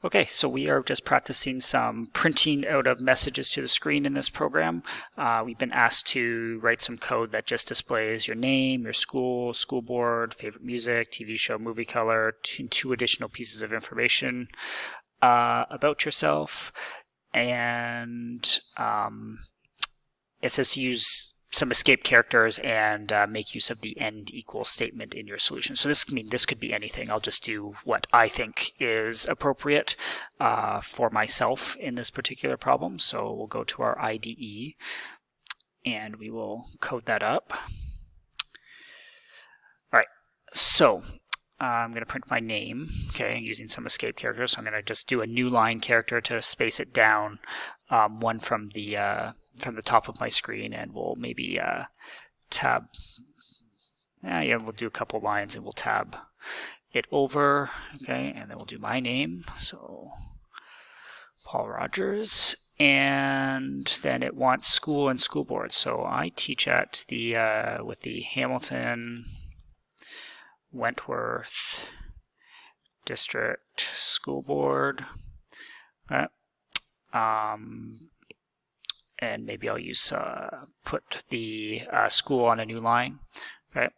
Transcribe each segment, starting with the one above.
Okay, so we are just practicing some printing out of messages to the screen in this program. We've been asked to write some code that just displays your name, your school, school board, favorite music, TV show, movie color, two additional pieces of information about yourself. And it says to use some escape characters and make use of the end equals statement in your solution. So this could be anything. I'll just do what I think is appropriate for myself in this particular problem. So we'll go to our IDE and we will code that up. All right, so I'm going to print my name, okay, using some escape characters. So I'm going to just do a new line character to space it down, one from the top of my screen, and we'll maybe tab. Yeah, we'll do a couple lines and we'll tab it over, okay, and then we'll do my name. So Paul Rogers, and then it wants school and school board. So I teach at the with the Hamilton Wentworth District School Board. And maybe I'll use put the school on a new line, okay,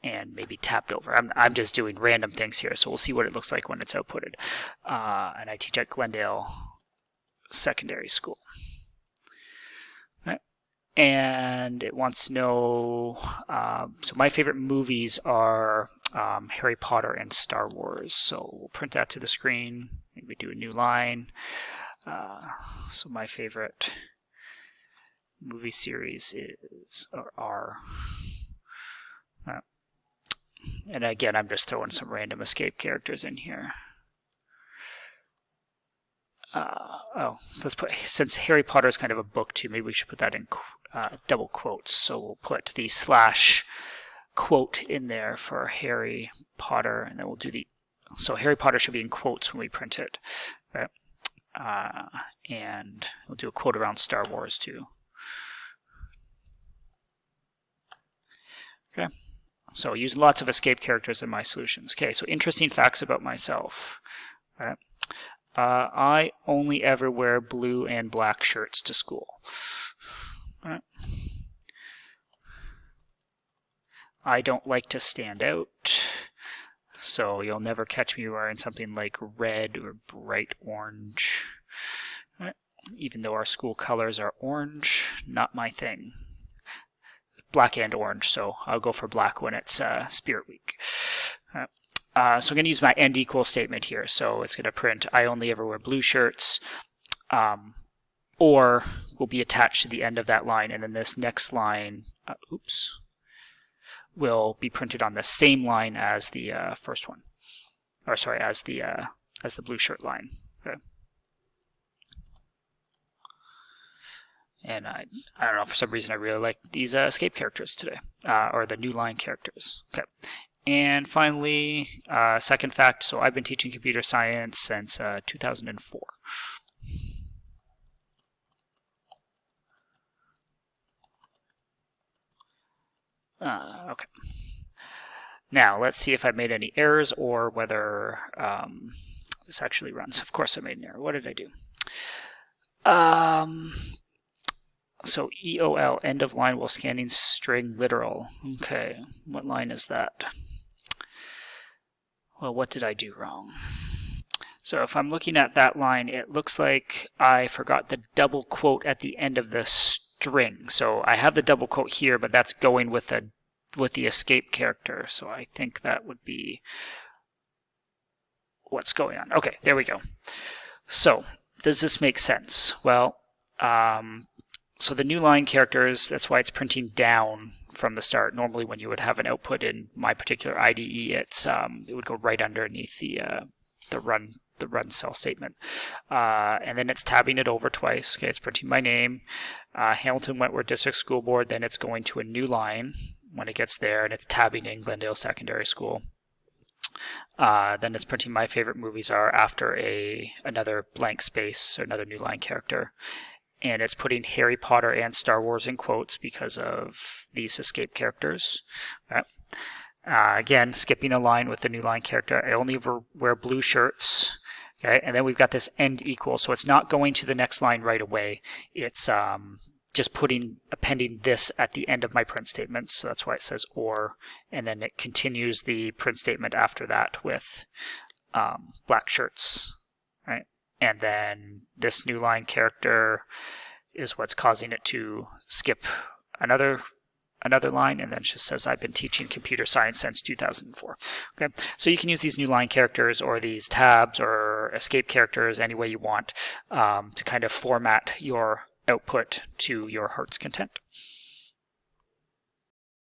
and maybe tabbed over. I'm just doing random things here, so we'll see what it looks like when it's outputted. And I teach at Glendale Secondary School. And it wants to know, so my favorite movies are Harry Potter and Star Wars. So we'll print that to the screen. Maybe do a new line. So my favorite movie series are, and again, I'm just throwing some random escape characters in here. Let's put, since Harry Potter is kind of a book too, maybe we should put that in double quotes. So we'll put the slash quote in there for Harry Potter, and then we'll do so Harry Potter should be in quotes when we print it, right? And we'll do a quote around Star Wars too. Okay, so using lots of escape characters in my solutions. Okay, so interesting facts about myself. All right. I only ever wear blue and black shirts to school. All right. I don't like to stand out, so you'll never catch me wearing something like red or bright orange. Right. Even though our school colors are orange, not my thing. Black and orange, so I'll go for black when it's Spirit Week. Right. So I'm going to use my end equals statement here. So it's going to print I only ever wear blue shirts, or will be attached to the end of that line, and then this next line, will be printed on the same line as the first one, or sorry, as the blue shirt line. Okay. And I don't know, for some reason I really like these escape characters today, or the new line characters. Okay. And finally, second fact, so I've been teaching computer science since 2004. Okay. Now, let's see if I made any errors or whether this actually runs. Of course I made an error. What did I do? So EOL, end of line while scanning string literal. Okay, what line is that? Well, what did I do wrong? So if I'm looking at that line, it looks like I forgot the double quote at the end of the string. So I have the double quote here, but that's going with the escape character. So I think that would be what's going on. Okay, there we go. So does this make sense? Well, so the new line characters, that's why it's printing down from the start. Normally when you would have an output in my particular IDE, it would go right underneath the run cell statement. And then it's tabbing it over twice. Okay, it's printing my name, Hamilton Wentworth District School Board, then it's going to a new line when it gets there, and it's tabbing in Glendale Secondary School. Then it's printing my favorite movies are after another blank space, or another new line character. And it's putting Harry Potter and Star Wars in quotes because of these escape characters. Right. Again, skipping a line with the new line character. I only ever wear blue shirts. Okay, and then we've got this end equal, so it's not going to the next line right away. It's just appending this at the end of my print statement, so that's why it says or, and then it continues the print statement after that with black shirts, right? And then this new line character is what's causing it to skip another line, and then it just says I've been teaching computer science since 2004. Okay, so you can use these new line characters or these tabs or escape characters any way you want to kind of format your output to your heart's content.